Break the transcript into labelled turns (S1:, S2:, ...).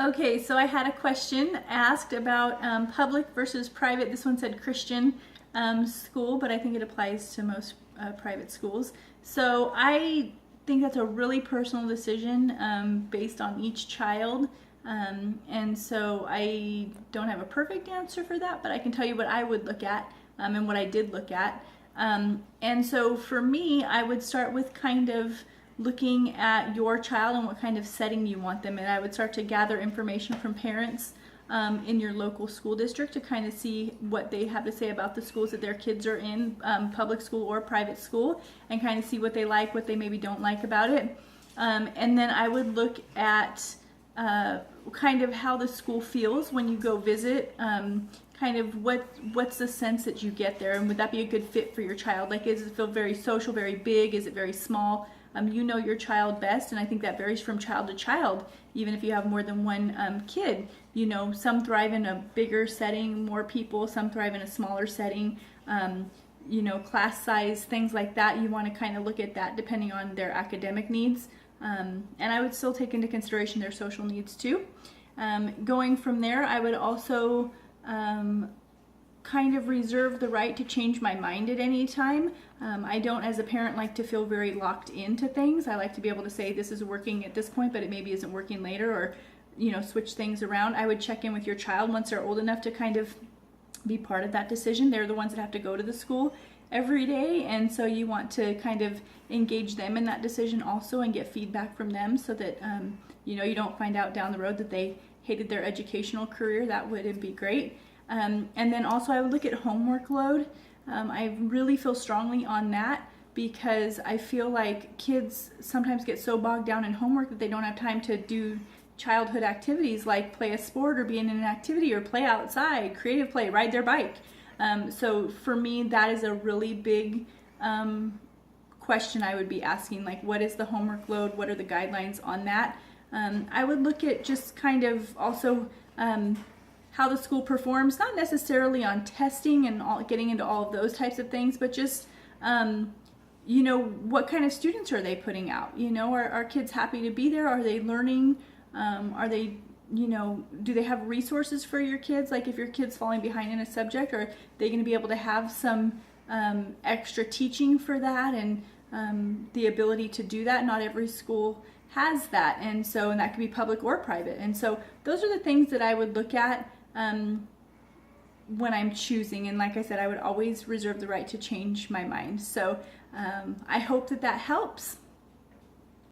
S1: Okay, so I had a question asked about public versus private. This one said Christian school, but I think it applies to most private schools. So I think that's a really personal decision based on each child. And so I don't have a perfect answer for that, but I can tell you what I would look at and what I did look at. And so for me, I would start with kind of looking at your child and what kind of setting you want them in. I would start to gather information from parents in your local school district to kind of see what they have to say about the schools that their kids are in, public school or private school, and kind of see what they like, what they maybe don't like about it. And then I would look at kind of how the school feels when you go visit, kind of what's the sense that you get there, and would that be a good fit for your child? Like, does it feel very social, very big? Is it very small? You know your child best, and I think that varies from child to child. Even if you have more than one kid, you know, some thrive in a bigger setting, more people, some thrive in a smaller setting, you know, class size, things like that. You want to kind of look at that depending on their academic needs. And I would still take into consideration their social needs too. Going from there, I would also kind of reserve the right to change my mind at any time. I don't, as a parent, like to feel very locked into things. I like to be able to say this is working at this point, but it maybe isn't working later, or, you know, switch things around. I would check in with your child once they're old enough to kind of be part of that decision. They're the ones that have to go to the school every day, and so you want to kind of engage them in that decision also and get feedback from them so that you know, you don't find out down the road that they hated their educational career. That would be great. And then also I would look at homework load. I really feel strongly on that because I feel like kids sometimes get so bogged down in homework that they don't have time to do childhood activities like play a sport or be in an activity or play outside, creative play, ride their bike. So for me, that is a really big question I would be asking, like, what is the homework load? What are the guidelines on that? I would look at just kind of also how the school performs, not necessarily on testing and getting into all of those types of things, but just, you know, what kind of students are they putting out? You know, are kids happy to be there? Are they learning? Are they, you know, do they have resources for your kids? Like, if your kid's falling behind in a subject, are they going to be able to have some extra teaching for that and the ability to do that? Not every school has that, and that could be public or private. And so those are the things that I would look at when I'm choosing. And like I said, I would always reserve the right to change my mind. So I hope that helps.